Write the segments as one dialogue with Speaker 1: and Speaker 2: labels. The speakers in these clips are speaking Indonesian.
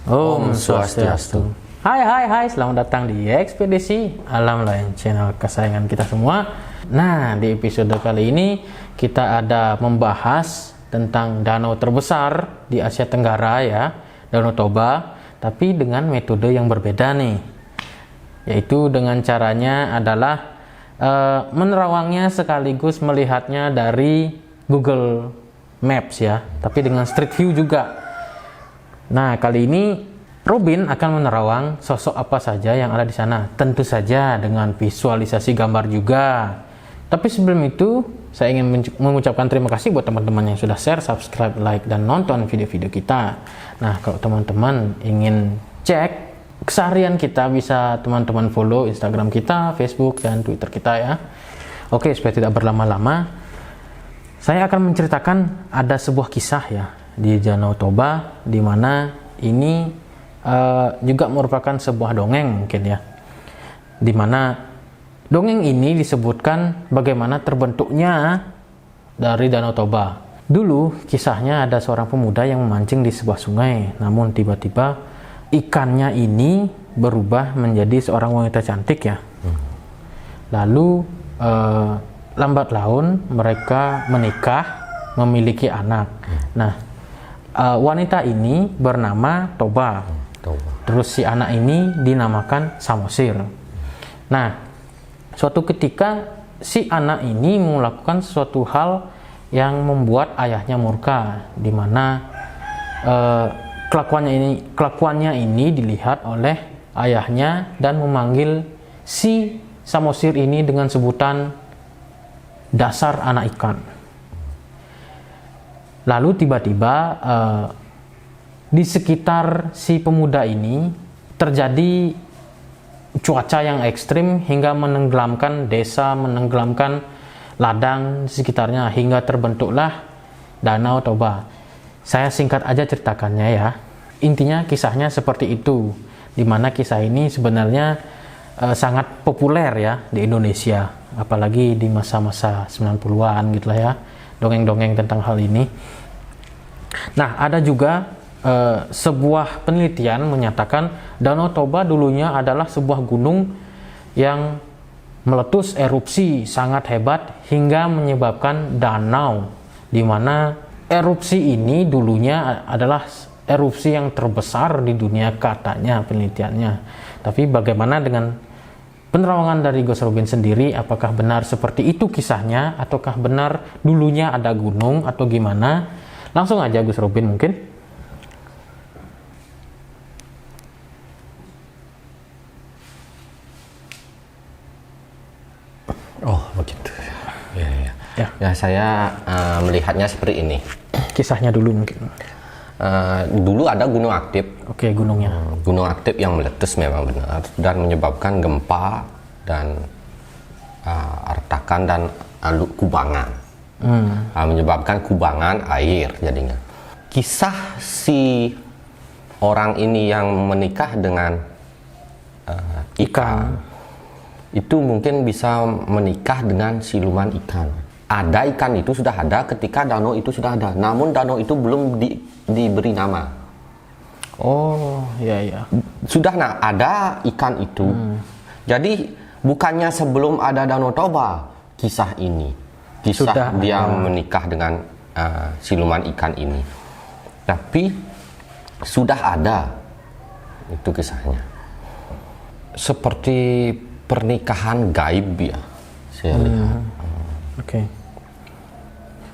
Speaker 1: Om Swastiastu. Hai, selamat datang di Ekspedisi Alam Lain, channel kesayangan kita semua. Nah, di episode kali ini kita ada membahas tentang danau terbesar di Asia Tenggara ya, Danau Toba, tapi dengan metode yang berbeda nih. Yaitu dengan caranya adalah menerawangnya sekaligus melihatnya dari Google Maps ya, tapi dengan street view juga. Nah, kali ini Robin akan menerawang sosok apa saja yang ada di sana. Tentu saja dengan visualisasi gambar juga. Tapi sebelum itu, saya ingin mengucapkan terima kasih buat teman-teman yang sudah share, subscribe, like, dan nonton video-video kita. Nah, kalau teman-teman ingin cek keseharian kita, bisa teman-teman follow Instagram kita, Facebook, dan Twitter kita ya. Oke, supaya tidak berlama-lama, saya akan menceritakan ada sebuah kisah ya di Danau Toba, di mana ini juga merupakan sebuah dongeng mungkin ya, di mana dongeng ini disebutkan bagaimana terbentuknya dari Danau Toba. Dulu kisahnya ada seorang pemuda yang memancing di sebuah sungai, namun tiba-tiba ikannya ini berubah menjadi seorang wanita cantik ya. Lalu lambat laun mereka menikah, memiliki anak. Nah, wanita ini bernama Toba. Terus si anak ini dinamakan Samosir. Nah, suatu ketika si anak ini melakukan suatu hal yang membuat ayahnya murka, di mana kelakuannya ini dilihat oleh ayahnya dan memanggil si Samosir ini dengan sebutan dasar anak ikan. Lalu tiba-tiba di sekitar si pemuda ini terjadi cuaca yang ekstrim hingga menenggelamkan desa, menenggelamkan ladang di sekitarnya, hingga terbentuklah Danau Toba. Saya singkat aja ceritakannya ya. Intinya kisahnya seperti itu, di mana kisah ini sebenarnya sangat populer ya di Indonesia, apalagi di masa-masa 90-an gitu lah ya, dongeng-dongeng tentang hal ini. Nah, ada juga sebuah penelitian menyatakan Danau Toba dulunya adalah sebuah gunung yang meletus erupsi sangat hebat hingga menyebabkan danau, di mana erupsi ini dulunya adalah erupsi yang terbesar di dunia katanya penelitiannya. Tapi bagaimana dengan penerawangan dari Gus Robin sendiri, apakah benar seperti itu kisahnya, ataukah benar dulunya ada gunung atau gimana? Langsung aja Gus Robin mungkin.
Speaker 2: Oh begitu ya. Saya melihatnya seperti ini.
Speaker 1: Kisahnya dulu mungkin.
Speaker 2: Dulu ada gunung aktif.
Speaker 1: Oke, gunungnya.
Speaker 2: Gunung aktif yang meletus memang benar dan menyebabkan gempa dan retakan dan kubangan. Menyebabkan kubangan air jadinya. Kisah si orang ini yang menikah dengan ikan itu mungkin bisa menikah dengan siluman ikan. Ada ikan itu sudah ada ketika danau itu sudah ada, namun danau itu belum diberi nama.
Speaker 1: Oh ya.
Speaker 2: Sudah ada ikan itu. Jadi bukannya sebelum ada Danau Toba kisah ini, kisah sudah dia menikah dengan siluman ikan ini, tapi sudah ada itu kisahnya. Seperti pernikahan gaib ya, saya lihat.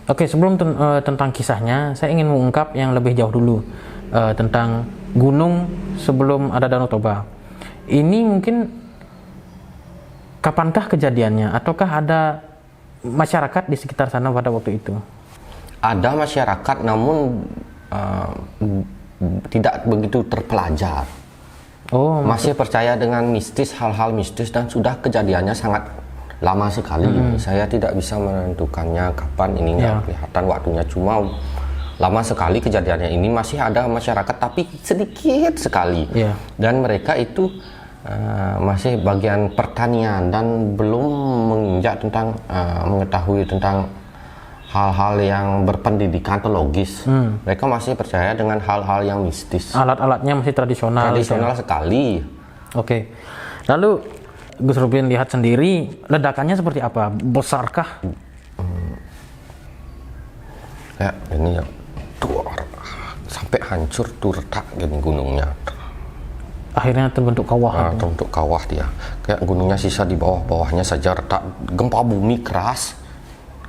Speaker 1: Oke, sebelum tentang kisahnya, saya ingin mengungkap yang lebih jauh dulu tentang gunung sebelum ada Danau Toba. Ini mungkin kapankah kejadiannya, ataukah ada masyarakat di sekitar sana pada waktu itu?
Speaker 2: Ada masyarakat, namun tidak begitu terpelajar. Masih percaya dengan mistis, hal-hal mistis, dan sudah kejadiannya sangat lama sekali. Saya tidak bisa menentukannya kapan ini nggak kelihatan waktunya, cuma lama sekali kejadiannya ini. Masih ada masyarakat tapi sedikit sekali, dan mereka itu masih bagian pertanian dan belum menginjak tentang mengetahui tentang hal-hal yang berpendidikan atau logis. Mereka masih percaya dengan hal-hal yang mistis.
Speaker 1: Alat-alatnya masih tradisional.
Speaker 2: Tradisional sekali.
Speaker 1: Oke. Lalu Gus Rubin lihat sendiri, ledakannya seperti apa? Besarkah?
Speaker 2: Ya, ini ya, sampai hancur tuh, retak gini gunungnya.
Speaker 1: Akhirnya terbentuk kawah.
Speaker 2: Terbentuk kawah dia. Kayak gunungnya sisa di bawahnya saja retak. Gempa bumi keras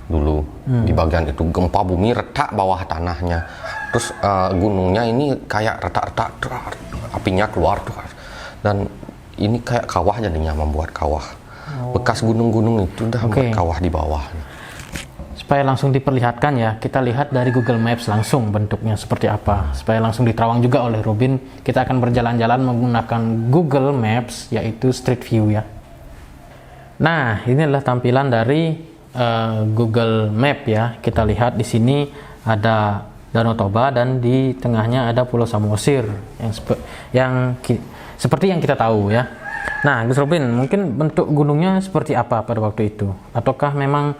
Speaker 2: dulu di bagian itu, gempa bumi retak bawah tanahnya. Terus gunungnya ini kayak retak-retak, apinya keluar tuh. Dan ini kayak kawah jadinya, membuat kawah. Bekas gunung-gunung itu udah membuat kawah di bawah.
Speaker 1: Supaya langsung diperlihatkan ya, kita lihat dari Google Maps langsung bentuknya seperti apa. Supaya langsung diterawang juga oleh Rubin, kita akan berjalan-jalan menggunakan Google Maps, yaitu Street View ya. Nah, ini adalah tampilan dari Google Map ya. Kita lihat di sini ada Danau Toba dan di tengahnya ada Pulau Samosir yang seperti yang kita tahu ya. Nah, Gus Rubin, mungkin bentuk gunungnya seperti apa pada waktu itu? Ataukah memang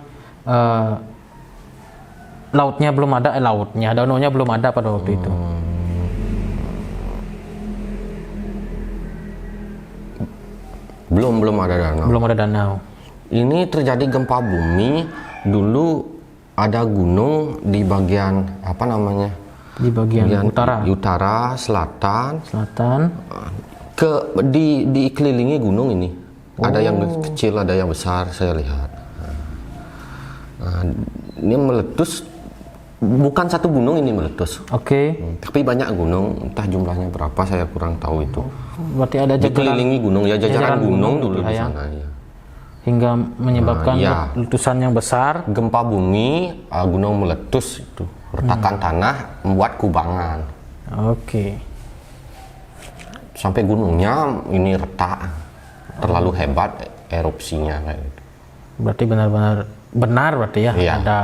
Speaker 1: lautnya belum ada, danaunya belum ada pada waktu itu?
Speaker 2: Belum ada danau.
Speaker 1: Belum ada danau.
Speaker 2: Ini terjadi gempa bumi, dulu ada gunung di bagian apa namanya?
Speaker 1: Di bagian
Speaker 2: utara, selatan. Dikelilingi gunung ini. Ada yang kecil, ada yang besar, saya lihat. Ini meletus, bukan satu gunung ini meletus. Tapi banyak gunung, entah jumlahnya berapa saya kurang tahu itu.
Speaker 1: Berarti ada
Speaker 2: dikelilingi gunung ya, jajaran gunung dulu di sana ya.
Speaker 1: Hingga menyebabkan letusan yang besar.
Speaker 2: Gempa bumi, gunung meletus itu, retakan tanah membuat kubangan. Sampai gunungnya ini retak, terlalu hebat erupsinya kayak gitu.
Speaker 1: Berarti benar berarti ya,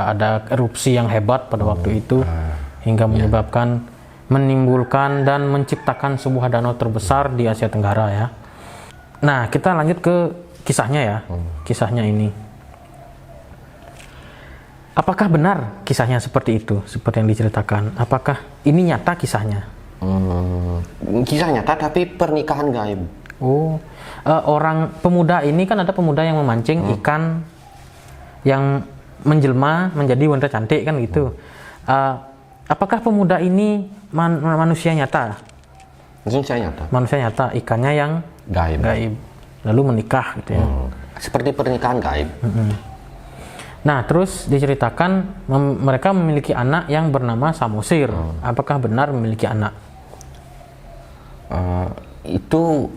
Speaker 1: ada erupsi yang hebat pada waktu itu hingga menimbulkan dan menciptakan sebuah danau terbesar di Asia Tenggara ya. Nah, kita lanjut ke kisahnya ya. Kisahnya ini, apakah benar kisahnya seperti itu, seperti yang diceritakan? Apakah ini nyata kisahnya?
Speaker 2: Kisah nyata tapi pernikahan gaib.
Speaker 1: Orang pemuda ini kan, ada pemuda yang memancing ikan yang menjelma menjadi wanita cantik kan gitu. Apakah pemuda ini manusia nyata? Manusia nyata, ikannya yang gaib. Lalu menikah gitu ya.
Speaker 2: Seperti pernikahan gaib.
Speaker 1: Nah, terus diceritakan mereka memiliki anak yang bernama Samosir. Apakah benar memiliki anak?
Speaker 2: Itu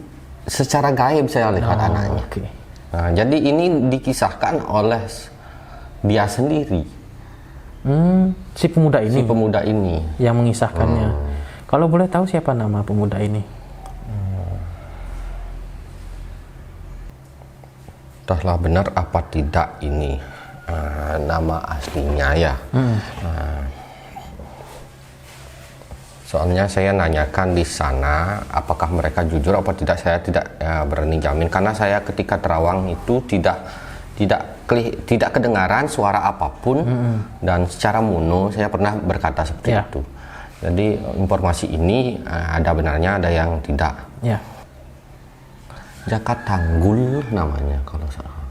Speaker 2: secara gaib saya lihat anaknya. Jadi ini dikisahkan oleh dia sendiri.
Speaker 1: Si pemuda ini yang mengisahkannya. Kalau boleh tahu siapa nama pemuda ini?
Speaker 2: Entahlah benar apa tidak ini nama aslinya ya. Soalnya saya nanyakan di sana apakah mereka jujur apa tidak, saya tidak berani jamin, karena saya ketika terawang itu tidak kedengaran suara apapun, dan secara mono saya pernah berkata seperti itu. Jadi informasi ini ada benarnya, ada yang tidak. Jaka Tanggul namanya kalau salah.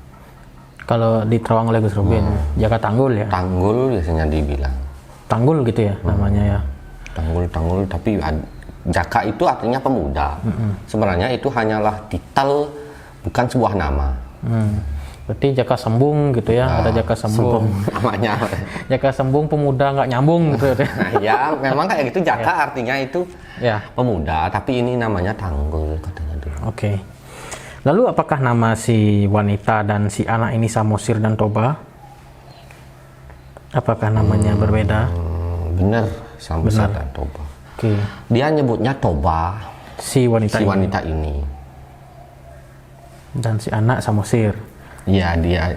Speaker 1: Kalau di Terawang oleh Gus Rubin, Jaka Tanggul ya.
Speaker 2: Tanggul biasanya dibilang.
Speaker 1: Tanggul gitu ya namanya ya.
Speaker 2: Tanggul, tapi Jaka itu artinya pemuda. Sebenarnya itu hanyalah titel, bukan sebuah nama.
Speaker 1: Berarti Jaka Sembung gitu ya, ada Jaka Sembung.
Speaker 2: Namanya.
Speaker 1: Jaka Sembung pemuda nggak nyambung gitu.
Speaker 2: Ya, memang kayak gitu. Jaka artinya itu pemuda, tapi ini namanya Tanggul katanya dulu.
Speaker 1: Lalu apakah nama si wanita dan si anak ini Samosir dan Toba? Apakah namanya berbeda?
Speaker 2: Benar, Samosir dan Toba. Dia nyebutnya Toba,
Speaker 1: si wanita
Speaker 2: ini.
Speaker 1: Dan si anak Samosir.
Speaker 2: Iya, dia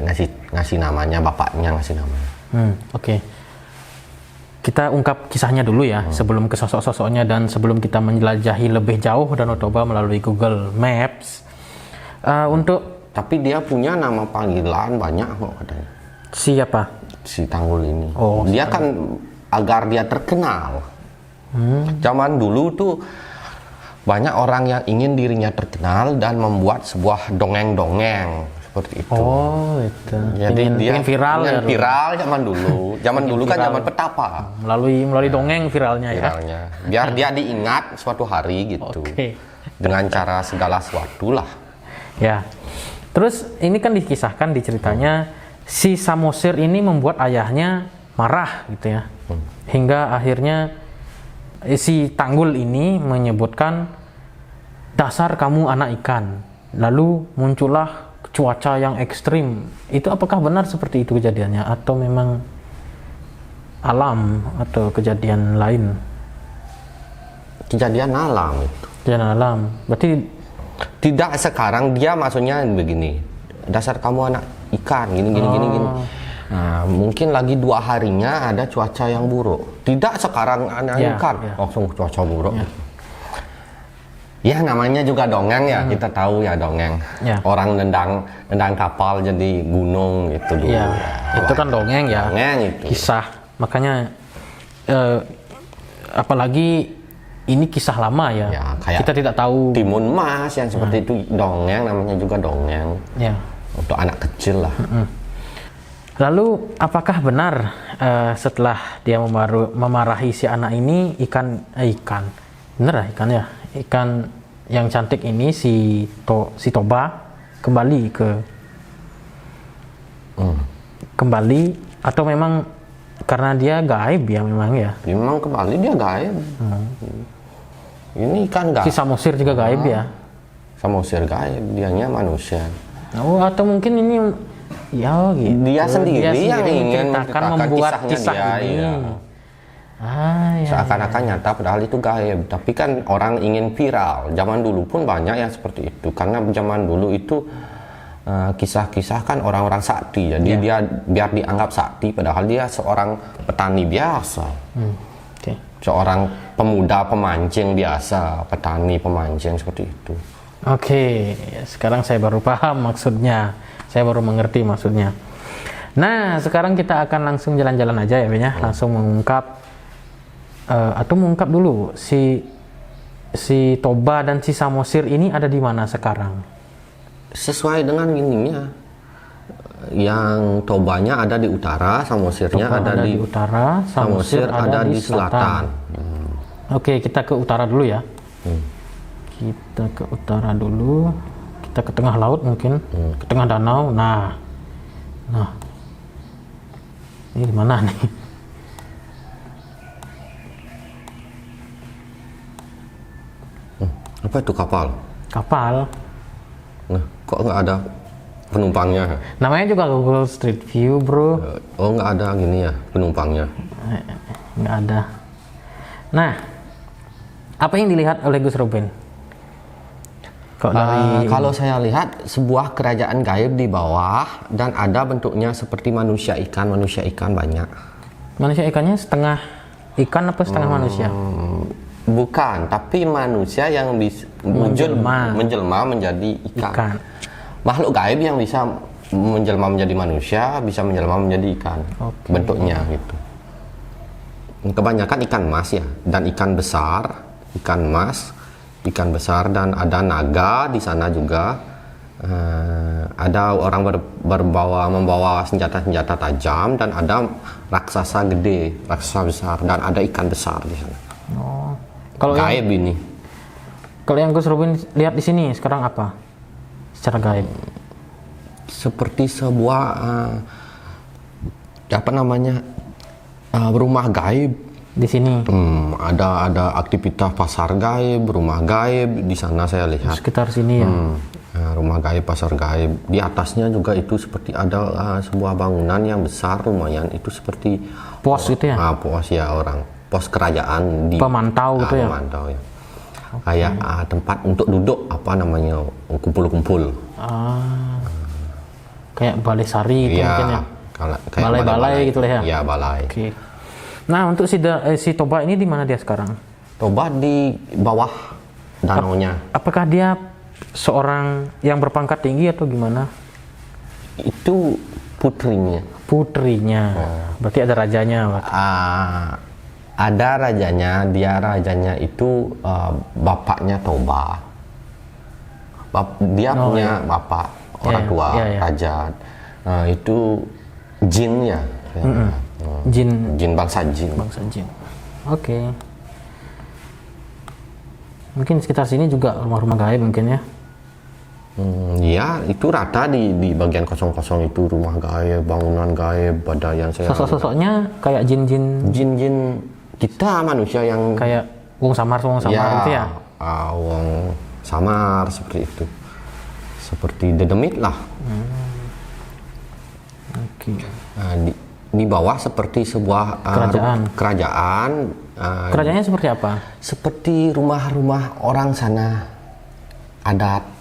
Speaker 2: ngasih namanya, bapaknya ngasih namanya.
Speaker 1: Kita ungkap kisahnya dulu ya, sebelum ke sosok-sosoknya dan sebelum kita menjelajahi lebih jauh Danau Toba melalui Google Maps.
Speaker 2: Tapi dia punya nama panggilan banyak kok katanya.
Speaker 1: Siapa?
Speaker 2: Si Tanggul ini.
Speaker 1: Oh,
Speaker 2: dia kan agar dia terkenal. Zaman dulu tuh banyak orang yang ingin dirinya terkenal dan membuat sebuah dongeng-dongeng seperti itu.
Speaker 1: Oh, itu.
Speaker 2: Jadi dia
Speaker 1: pengen viral ya.
Speaker 2: Viral zaman dulu. Zaman dulu kan
Speaker 1: viral.
Speaker 2: zaman petapa.
Speaker 1: Melalui dongeng viralnya ya.
Speaker 2: Viralnya. Biar dia diingat suatu hari gitu.
Speaker 1: Oke.
Speaker 2: Dengan cara segala sesuatu lah.
Speaker 1: Ya. Terus ini kan dikisahkan di ceritanya si Samosir ini membuat ayahnya marah gitu ya. Hingga akhirnya si Tanggul ini menyebutkan dasar kamu anak ikan. Lalu muncullah cuaca yang ekstrim. Itu apakah benar seperti itu kejadiannya atau memang alam atau kejadian lain?
Speaker 2: Kejadian alam itu.
Speaker 1: Kejadian alam. Berarti
Speaker 2: Tidak sekarang dia maksudnya begini. Dasar kamu anak ikan gini. Nah, mungkin lagi 2 harinya ada cuaca yang buruk. Tidak sekarang anak ikan langsung cuaca buruk. Ya namanya juga dongeng ya, kita tahu ya dongeng. Orang nendang kapal jadi gunung itu dulu.
Speaker 1: Ya, itu kan dongeng ya.
Speaker 2: Dongeng itu.
Speaker 1: Kisah. Makanya apalagi ini kisah lama ya.
Speaker 2: Kayak
Speaker 1: kita tidak tahu.
Speaker 2: Timun Mas yang seperti itu dongeng, namanya juga dongeng.
Speaker 1: Ya.
Speaker 2: Untuk anak kecil lah.
Speaker 1: Lalu apakah benar setelah dia memarahi si anak ini ikan bener lah ikan ya, ikan yang cantik ini si Toba kembali atau memang karena dia gaib ya memang ya?
Speaker 2: Memang kembali dia gaib. Ini ikan gaib.
Speaker 1: Si Samosir juga gaib ya?
Speaker 2: Samosir gaib, dianya manusia.
Speaker 1: Oh, atau mungkin ini ya gitu.
Speaker 2: Dia sendiri yang ingin
Speaker 1: menceritakan membuat kisah
Speaker 2: dia,
Speaker 1: ini.
Speaker 2: Ya. Seakan-akan nyata padahal itu gaib. Tapi kan orang ingin viral. Zaman dulu pun banyak yang seperti itu. Karena zaman dulu itu kisah-kisah kan orang-orang sakti. Jadi dia biar dianggap sakti padahal dia seorang petani biasa. Seorang pemuda pemancing biasa, petani pemancing seperti itu.
Speaker 1: Oke, sekarang saya baru paham maksudnya. Saya baru mengerti maksudnya. Nah, sekarang kita akan langsung jalan-jalan aja ya, Ben ya. Langsung mengungkap atau mengungkap dulu si Toba dan si Samosir ini ada di mana sekarang?
Speaker 2: Sesuai dengan ininya. Yang Tobanya ada di utara, Samosirnya ada di
Speaker 1: utara, Samosir ada di selatan. Oke, kita ke utara dulu ya. Kita ke utara dulu. Kita ke tengah laut mungkin, ke tengah danau. Nah, ini di mana nih?
Speaker 2: Apa itu kapal?
Speaker 1: Kapal.
Speaker 2: Nah, kok nggak ada penumpangnya?
Speaker 1: Namanya juga Google Street View, bro.
Speaker 2: Oh, nggak ada gini ya penumpangnya?
Speaker 1: Nggak ada. Nah, apa yang dilihat oleh Gus Robin?
Speaker 2: Kalau saya lihat sebuah kerajaan gaib di bawah dan ada bentuknya seperti manusia ikan banyak.
Speaker 1: Manusia ikannya setengah ikan apa setengah manusia?
Speaker 2: Bukan, tapi manusia yang bisa menjelma menjadi ikan. Makhluk gaib yang bisa menjelma menjadi manusia, bisa menjelma menjadi ikan. Bentuknya gitu. Kebanyakan ikan mas ya, dan ikan besar, ikan mas. Ikan besar dan ada naga di sana juga. Ada orang membawa senjata-senjata tajam dan ada raksasa gede, raksasa besar dan ada ikan besar di sana.
Speaker 1: Oh, kalau
Speaker 2: gaib ini.
Speaker 1: Kalau yang Gus Robin lihat di sini sekarang apa? Secara gaib.
Speaker 2: Seperti sebuah rumah gaib.
Speaker 1: Di sini
Speaker 2: ada aktivitas pasar gaib, rumah gaib di sana saya lihat.
Speaker 1: Sekitar sini ya.
Speaker 2: Rumah gaib, pasar gaib. Di atasnya juga itu seperti ada sebuah bangunan yang besar lumayan. Itu seperti
Speaker 1: pos gitu ya?
Speaker 2: Pos ya pos kerajaan di
Speaker 1: pemantau gitu ya.
Speaker 2: Pemantau ya. Kayak tempat untuk duduk kumpul-kumpul.
Speaker 1: Kayak balai sari itu mungkin ya. Balai-balai gitu lah ya.
Speaker 2: Iya, balai.
Speaker 1: Oke. Nah, untuk si Toba ini di mana dia sekarang?
Speaker 2: Toba di bawah danaunya.
Speaker 1: Apakah dia seorang yang berpangkat tinggi atau gimana?
Speaker 2: Itu putrinya.
Speaker 1: Putrinya. Berarti ada rajanya, Pak.
Speaker 2: Ada rajanya, rajanya itu bapaknya Toba. Dia punya bapak, orang tua, raja. Itu jin ya.
Speaker 1: Jin
Speaker 2: bangsa jin.
Speaker 1: Oke. Mungkin sekitar sini juga rumah-rumah gaib mungkin ya.
Speaker 2: Ya, itu rata di bagian kosong-kosong itu, rumah gaib, bangunan gaib, ada yang saya
Speaker 1: sosok-sosoknya kayak
Speaker 2: jin kita manusia yang
Speaker 1: kayak wong samar gitu ya.
Speaker 2: Wong samar seperti itu, seperti dedemit lah.
Speaker 1: Oke.
Speaker 2: Di bawah seperti sebuah kerajaan.
Speaker 1: Kerajaannya seperti apa?
Speaker 2: Seperti rumah-rumah orang sana, adat.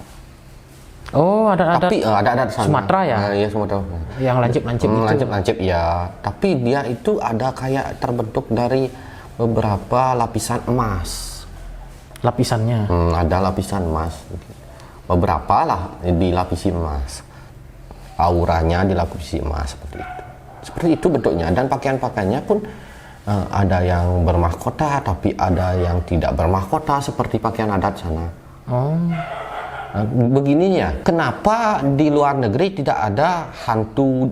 Speaker 1: Oh, ada
Speaker 2: tapi ada sana.
Speaker 1: Sumatera ya?
Speaker 2: Iya, Sumatera.
Speaker 1: Yang lancip-lancip itu.
Speaker 2: Lancip-lancip ya. Tapi dia itu ada kayak terbentuk dari beberapa lapisan emas.
Speaker 1: Lapisannya?
Speaker 2: Ada lapisan emas. Beberapa lah dilapisi emas. Auranya dilapisi emas seperti itu. Seperti itu bentuknya, dan pakaian-pakaiannya pun ada yang bermahkota, tapi ada yang tidak bermahkota seperti pakaian adat sana. Begini ya, kenapa di luar negeri tidak ada hantu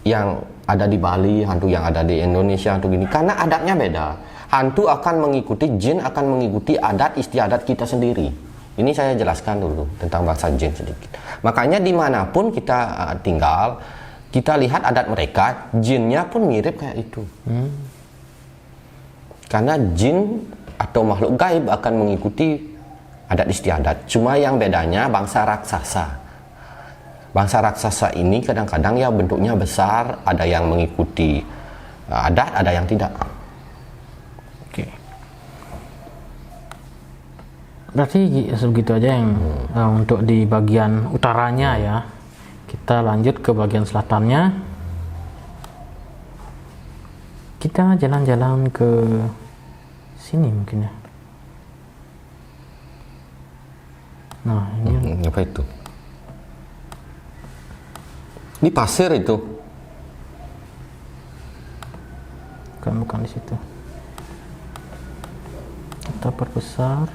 Speaker 2: yang ada di Bali, hantu yang ada di Indonesia, hantu gini? Karena adatnya beda. Hantu akan mengikuti, jin akan mengikuti adat istiadat kita sendiri. Ini saya jelaskan dulu tentang bangsa jin sedikit. Makanya dimanapun kita tinggal, kita lihat adat mereka, jinnya pun mirip kayak itu. Karena jin atau makhluk gaib akan mengikuti adat istiadat. Cuma yang bedanya bangsa raksasa. Bangsa raksasa ini kadang-kadang ya bentuknya besar, ada yang mengikuti adat, ada yang tidak.
Speaker 1: Oke. Berarti sebegitu aja yang untuk di bagian utaranya ya. Kita lanjut ke bagian selatannya. Kita jalan-jalan ke sini mungkin ya. Nah, ini
Speaker 2: apa itu? Ini pasir itu.
Speaker 1: Bukan di situ. Kita perbesar.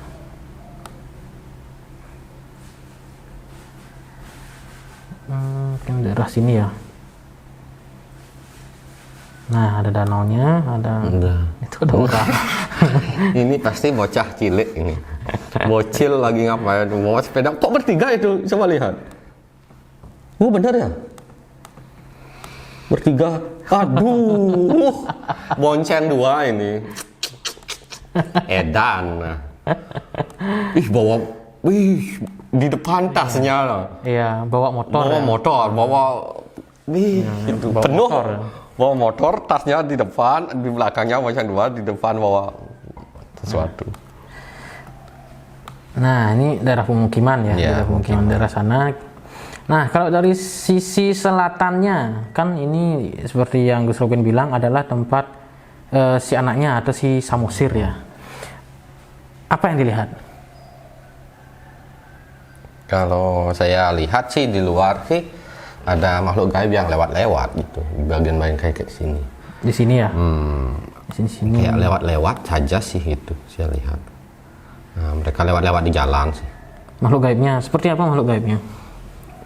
Speaker 1: Mungkin daerah sini ya. Nah, ada danaunya, ada. Itu ada orang.
Speaker 2: Ini pasti bocah cilik ini. Bocil lagi ngapain? Bawa sepeda. Kok bertiga itu? Coba lihat. Bener ya? Bertiga. Aduh. Bonceng dua ini. Edan. Bawa. Di depan tasnya loh.
Speaker 1: Iya, bawa motor.
Speaker 2: Itu
Speaker 1: bawa
Speaker 2: penuh.
Speaker 1: Motor.
Speaker 2: Bawa motor, tasnya di depan, di belakangnya bonceng dua, di depan bawa sesuatu.
Speaker 1: Nah, ini daerah pemukiman ya, daerah pemukiman daerah sana. Nah, kalau dari sisi selatannya, kan ini seperti yang Gus Robin bilang adalah tempat si anaknya atau si Samosir ya. Apa yang dilihat?
Speaker 2: Kalau saya lihat sih di luar sih ada makhluk gaib yang lewat-lewat gitu di bagian kayak sini.
Speaker 1: Di sini ya? Di sini.
Speaker 2: Kayak lewat-lewat saja sih itu saya lihat. Nah, mereka lewat-lewat di jalan sih.
Speaker 1: Makhluk gaibnya seperti apa makhluk gaibnya?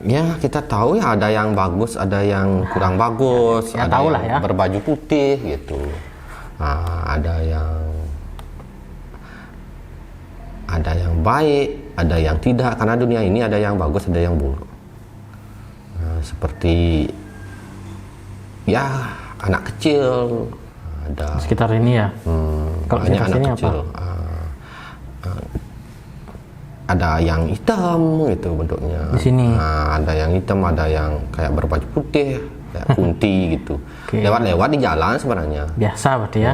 Speaker 2: Ya kita tahu ya, ada yang bagus, ada yang kurang bagus,
Speaker 1: ya,
Speaker 2: ada
Speaker 1: yang
Speaker 2: ya. Berbaju putih gitu. Nah, ada yang baik, ada yang tidak. Karena dunia ini ada yang bagus, ada yang buruk. Seperti ya anak kecil ada
Speaker 1: sekitar ini ya. Kalau sekitar sini
Speaker 2: kecil, apa? Ada yang hitam gitu bentuknya.
Speaker 1: Di sini.
Speaker 2: Ada yang hitam, ada yang kayak berbaju putih, kayak kunti gitu.
Speaker 1: Okay.
Speaker 2: Lewat-lewat di jalan sebenarnya.
Speaker 1: Biasa berarti ya.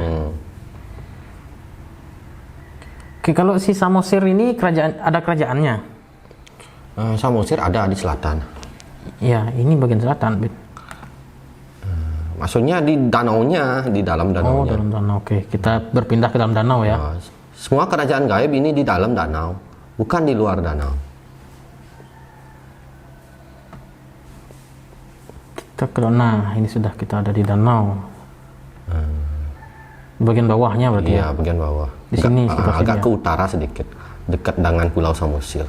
Speaker 1: Oke, kalau si Samosir ini ada kerajaannya?
Speaker 2: Samosir ada di selatan.
Speaker 1: Ya, ini bagian selatan.
Speaker 2: Maksudnya di danaunya, di dalam danaunya.
Speaker 1: Oh, dalam danau. Oke, kita berpindah ke dalam danau ya.
Speaker 2: Semua kerajaan gaib ini di dalam danau, bukan di luar danau.
Speaker 1: Kita Kita ke nah ini sudah kita ada di danau. Bagian bawahnya berarti
Speaker 2: Iya, bagian bawah.
Speaker 1: Di sini
Speaker 2: agak ke utara sedikit, dekat dengan Pulau Samosir.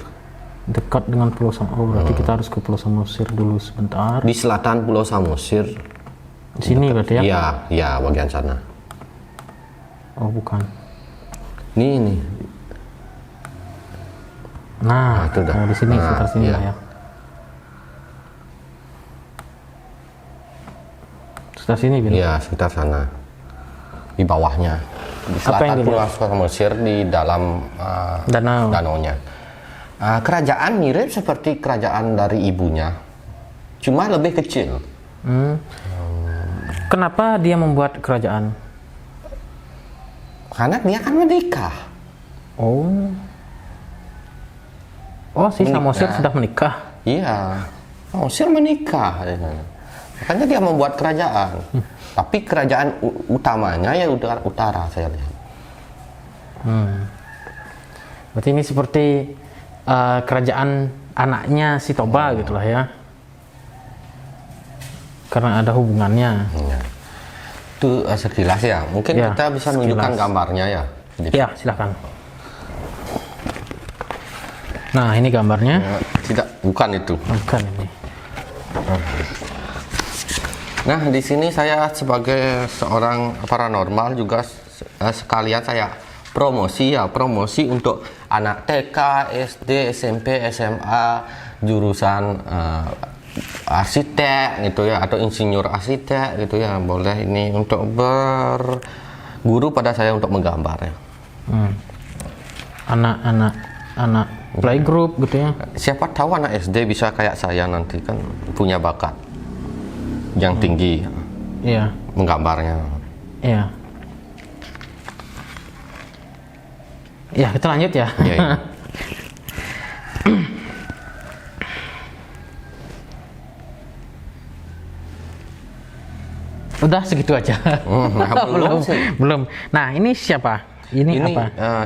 Speaker 1: Dekat dengan Pulau Samosir. Oh, berarti kita harus ke Pulau Samosir dulu sebentar.
Speaker 2: Di selatan Pulau Samosir.
Speaker 1: Di sini berarti ya?
Speaker 2: Iya, iya bagian sana.
Speaker 1: Oh, bukan.
Speaker 2: Ini.
Speaker 1: Nah,
Speaker 2: itu dah.
Speaker 1: di sini sekitar sini
Speaker 2: iya.
Speaker 1: lah ya. Sekitar sini, Bin?
Speaker 2: Iya, sekitar sana. Di bawahnya. Di
Speaker 1: Apa yang
Speaker 2: selatan Pulau Samosir di dalam danaunya. Kerajaan mirip seperti kerajaan dari ibunya, cuma lebih kecil.
Speaker 1: Kenapa dia membuat kerajaan?
Speaker 2: Karena dia kan menikah.
Speaker 1: Oh, si Samosir sudah menikah.
Speaker 2: Iya, Samosir menikah. Makanya dia membuat kerajaan. Tapi kerajaan utamanya ya utara saya lihat.
Speaker 1: Berarti ini seperti kerajaan anaknya si Toba gitulah ya. Karena ada hubungannya.
Speaker 2: Ya. Itu sekilas ya. Mungkin
Speaker 1: ya,
Speaker 2: kita bisa menunjukkan gambarnya ya.
Speaker 1: Ya, silakan. Nah, ini gambarnya.
Speaker 2: Ya, tidak, bukan itu.
Speaker 1: Bukan ini.
Speaker 2: Nah, di sini saya sebagai seorang paranormal juga sekalian saya promosi untuk anak TK, SD, SMP, SMA, jurusan arsitek gitu ya, atau insinyur arsitek gitu ya, boleh ini untuk berguru pada saya untuk menggambar ya.
Speaker 1: Anak playgroup gitu ya.
Speaker 2: Siapa tahu anak SD bisa kayak saya nanti kan punya bakat yang tinggi.
Speaker 1: Iya.
Speaker 2: Menggambarnya.
Speaker 1: Iya. Ya, kita lanjut ya.
Speaker 2: Iya, iya.
Speaker 1: Udah segitu aja. Belum. Nah, ini siapa? Ini apa?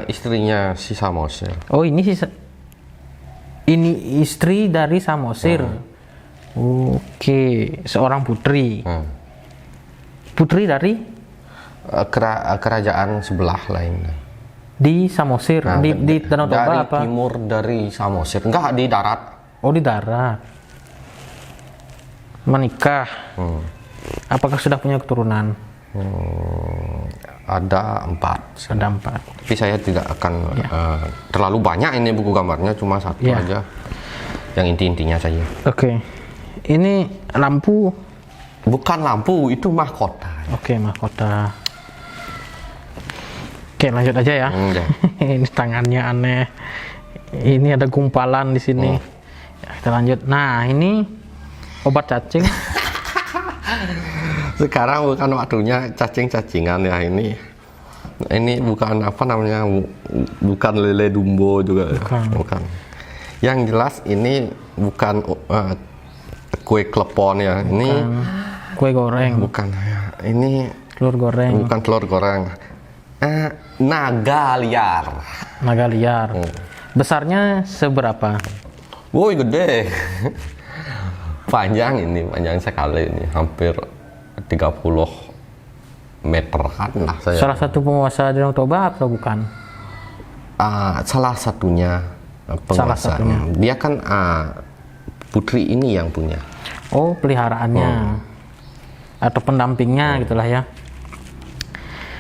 Speaker 2: Istrinya si Samosir.
Speaker 1: Oh, ini istri dari Samosir. Oke, seorang putri. Putri dari
Speaker 2: kerajaan sebelah lainnya.
Speaker 1: Di Samosir, di Danau Toba
Speaker 2: dari
Speaker 1: apa?
Speaker 2: timur dari Samosir, enggak di darat.
Speaker 1: Oh, di darat. Menikah. Apakah sudah punya keturunan?
Speaker 2: Ada 4.
Speaker 1: Ada 4.
Speaker 2: Tapi saya tidak akan terlalu banyak ini buku gambarnya, cuma satu aja. Yang inti-intinya saja.
Speaker 1: Oke. Ini lampu.
Speaker 2: Bukan lampu, itu mahkota.
Speaker 1: Oke, mahkota. Oke, lanjut aja ya. Ini tangannya aneh. Ini ada gumpalan di sini. Ya, kita lanjut. Nah, ini obat cacing.
Speaker 2: Sekarang bukan waktunya cacing-cacingan ya ini. Ini bukan apa namanya, bukan lele dumbo juga. Bukan. Yang jelas ini bukan kue klepon ya. Ini
Speaker 1: kue goreng.
Speaker 2: Bukan. Ini
Speaker 1: telur goreng.
Speaker 2: Bukan telur goreng. Naga liar.
Speaker 1: Naga liar. Besarnya seberapa?
Speaker 2: Woi, gede. Panjang sekali ini, hampir 30 meteran lah saya.
Speaker 1: Salah satu penguasa Danau Toba atau bukan?
Speaker 2: Salah satunya penguasa. Dia kan putri ini yang punya.
Speaker 1: Oh, peliharaannya atau pendampingnya gitulah ya.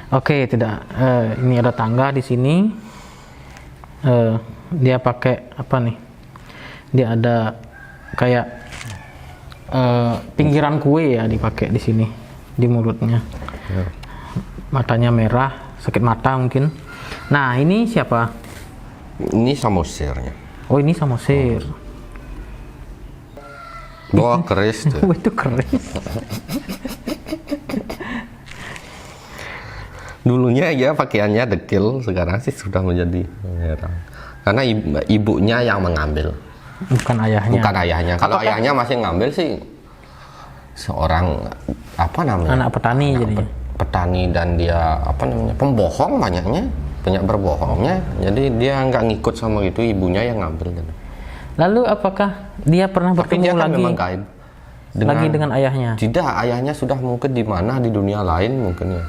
Speaker 1: Oke, tidak. Ini ada tangga di sini. Dia pakai apa nih? Dia ada kayak pinggiran kue ya dipakai di sini di mulutnya. Matanya merah, sakit mata mungkin. Nah, ini siapa?
Speaker 2: Ini Samosirnya.
Speaker 1: Oh, ini Samosir.
Speaker 2: Wah, keris tuh.
Speaker 1: Itu keris.
Speaker 2: Dulunya ya pakaiannya dekil, sekarang sih sudah menjadi merah. Karena ibunya yang mengambil.
Speaker 1: Bukan ayahnya.
Speaker 2: Bukan ayahnya. Kalau ayahnya masih ngambil sih seorang apa namanya?
Speaker 1: Anak petani jadi.
Speaker 2: Petani dan dia apa namanya? Pembohong banyaknya, banyak berbohongnya. Jadi dia nggak ngikut sama itu, ibunya yang ngambil.
Speaker 1: Lalu apakah dia pernah bertemu
Speaker 2: dia kan
Speaker 1: lagi?
Speaker 2: memang gaib.
Speaker 1: lagi dengan ayahnya?
Speaker 2: Tidak, ayahnya sudah mungkin di mana, di dunia lain mungkin ya.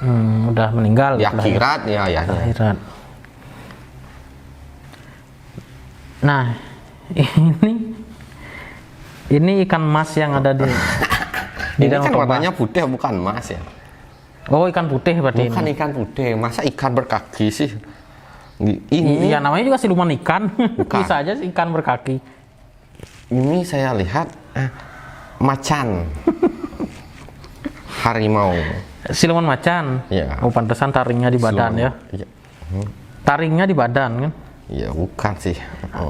Speaker 1: Udah meninggal.
Speaker 2: Di akhirat ya ayahnya.
Speaker 1: Akhirat. Nah, ini ikan mas yang ada di
Speaker 2: Ini
Speaker 1: Danau
Speaker 2: kan
Speaker 1: Toba.
Speaker 2: warnanya putih bukan emas ya.
Speaker 1: Oh, ikan putih berarti
Speaker 2: Bukan
Speaker 1: ini.
Speaker 2: ikan putih, masa ikan berkaki sih? Ini
Speaker 1: Iya, namanya juga siluman ikan.
Speaker 2: Bukan.
Speaker 1: Bisa aja sih ikan berkaki.
Speaker 2: Ini saya lihat macan. Harimau.
Speaker 1: Siluman macan.
Speaker 2: Iya.
Speaker 1: Oh, pantesan taringnya di badan ya.
Speaker 2: Iya.
Speaker 1: Taringnya di badan kan?
Speaker 2: Ya bukan sih.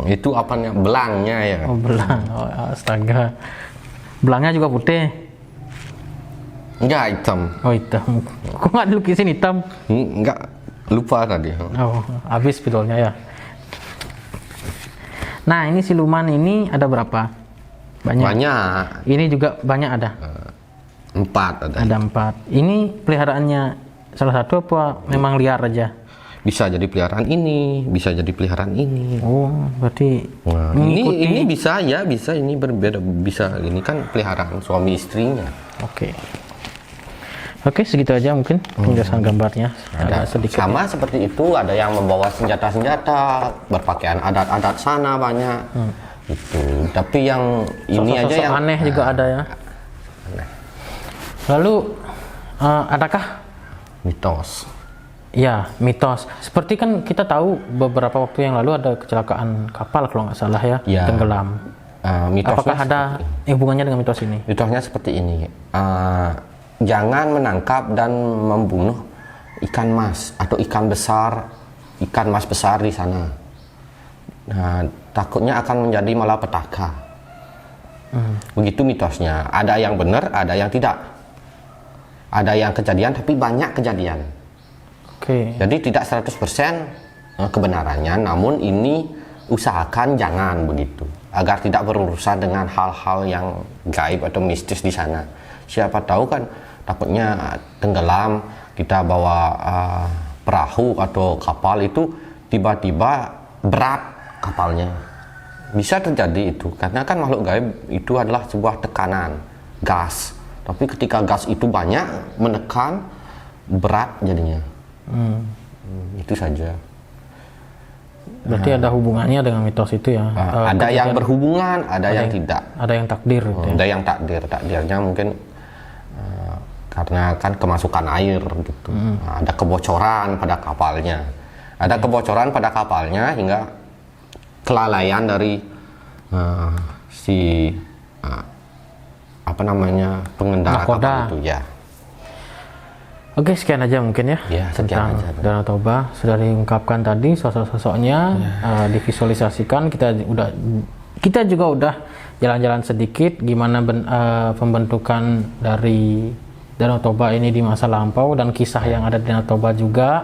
Speaker 2: Itu apanya? Belangnya ya.
Speaker 1: Oh, belang. Oh, astaga. Belangnya juga putih.
Speaker 2: Enggak hitam.
Speaker 1: Oh, hitam. Kok nggak dilukisin hitam?
Speaker 2: Enggak, lupa tadi.
Speaker 1: Oh, habis spidolnya ya. Nah, ini siluman ini ada berapa?
Speaker 2: Banyak.
Speaker 1: Ini juga banyak ada.
Speaker 2: 4 ada.
Speaker 1: Ada 4. Ini peliharaannya salah satu apa memang liar aja?
Speaker 2: Bisa jadi peliharaan ini, bisa jadi peliharaan ini.
Speaker 1: Oh, berarti
Speaker 2: Nah,
Speaker 1: mengikuti.
Speaker 2: ini bisa ya, bisa ini berbeda, bisa ini kan peliharaan suami istrinya.
Speaker 1: Oke. Oke, segitu aja mungkin penjelasan gambarnya. Ada sedikit.
Speaker 2: Sama seperti itu, ada yang membawa senjata-senjata, berpakaian adat-adat sana banyak. Itu. Tapi yang ini
Speaker 1: Sosok-sosok
Speaker 2: aja yang
Speaker 1: aneh juga ada ya. Lalu adakah
Speaker 2: mitos.
Speaker 1: ya mitos? Seperti kan kita tahu beberapa waktu yang lalu ada kecelakaan kapal kalau nggak salah ya,
Speaker 2: Ya.
Speaker 1: tenggelam.
Speaker 2: Mitosnya
Speaker 1: Apakah ada hubungannya dengan mitos ini?
Speaker 2: mitosnya seperti ini. Jangan menangkap dan membunuh ikan mas atau ikan besar, ikan mas besar di sana. Nah, takutnya akan menjadi malapetaka. Begitu mitosnya. Ada yang benar, ada yang tidak. Ada yang kejadian, tapi banyak kejadian.
Speaker 1: Oke.
Speaker 2: Jadi tidak 100% kebenarannya, namun ini usahakan jangan begitu. Agar tidak berurusan dengan hal-hal yang gaib atau mistis di sana. Siapa tahu kan takutnya tenggelam, kita bawa perahu atau kapal itu tiba-tiba berat kapalnya. Bisa terjadi itu, karena kan makhluk gaib itu adalah sebuah tekanan, gas. Tapi ketika gas itu banyak menekan, berat jadinya. Itu saja.
Speaker 1: Berarti ada hubungannya dengan mitos itu ya?
Speaker 2: Ada yang berhubungan, ada yang tidak.
Speaker 1: Ada yang takdir gitu ya?
Speaker 2: Ada yang takdir, takdirnya mungkin karena kan kemasukan air gitu. Ada kebocoran pada kapalnya. Ada kebocoran pada kapalnya hingga kelalaian dari si pengendara
Speaker 1: Nakoda.
Speaker 2: kapal itu ya.
Speaker 1: Oke, sekian aja mungkin ya,
Speaker 2: Ya, sekian
Speaker 1: tentang
Speaker 2: aja.
Speaker 1: Danau Toba. Sudah diungkapkan tadi sosok-sosoknya, divisualisasikan. Kita juga udah jalan-jalan sedikit gimana pembentukan dari Danau Toba ini di masa lampau dan kisah yang ada di Danau Toba juga.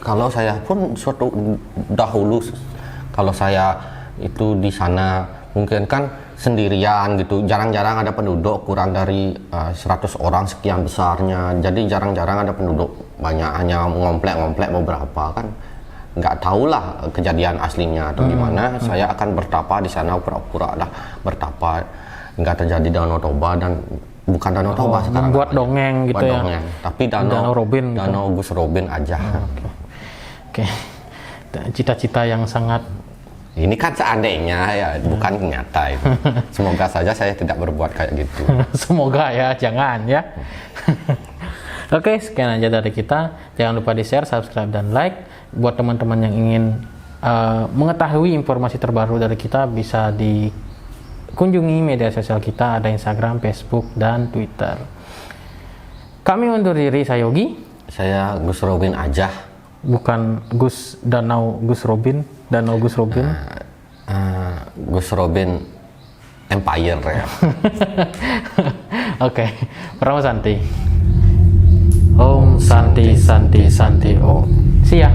Speaker 2: Kalau saya pun suatu dahulu, kalau saya itu di sana mungkin kan sendirian gitu, jarang-jarang ada penduduk, kurang dari 100 orang sekian besarnya, jadi jarang-jarang ada penduduk banyak, hanya ngomplek-ngomplek beberapa kan, nggak tahulah kejadian aslinya atau gimana. Saya akan bertapa di sana, pura-pura lah bertapa, nggak terjadi Danau Toba dan bukan Danau Toba sekarang
Speaker 1: membuat
Speaker 2: namanya.
Speaker 1: dongeng gitu
Speaker 2: Buat
Speaker 1: ya.
Speaker 2: dongeng. Tapi Danau
Speaker 1: Robin gitu.
Speaker 2: Danau Gus Robin aja.
Speaker 1: Oke, cita-cita yang sangat
Speaker 2: Ini kan seandainya ya, bukan nyata itu. Semoga saja saya tidak berbuat kayak gitu.
Speaker 1: semoga ya, jangan ya. Oke, sekian aja dari kita. Jangan lupa di share, subscribe, dan like. Buat teman-teman yang ingin mengetahui informasi terbaru dari kita, bisa dikunjungi media sosial kita. Ada Instagram, Facebook, dan Twitter. Kami undur diri, saya Yogi.
Speaker 2: Saya Gus Robin aja.
Speaker 1: Bukan Danau Gus Robin.
Speaker 2: Gus Robin Empire ya.
Speaker 1: Oke, Pramo Santi. Om Santi Santi Santi Om. See ya.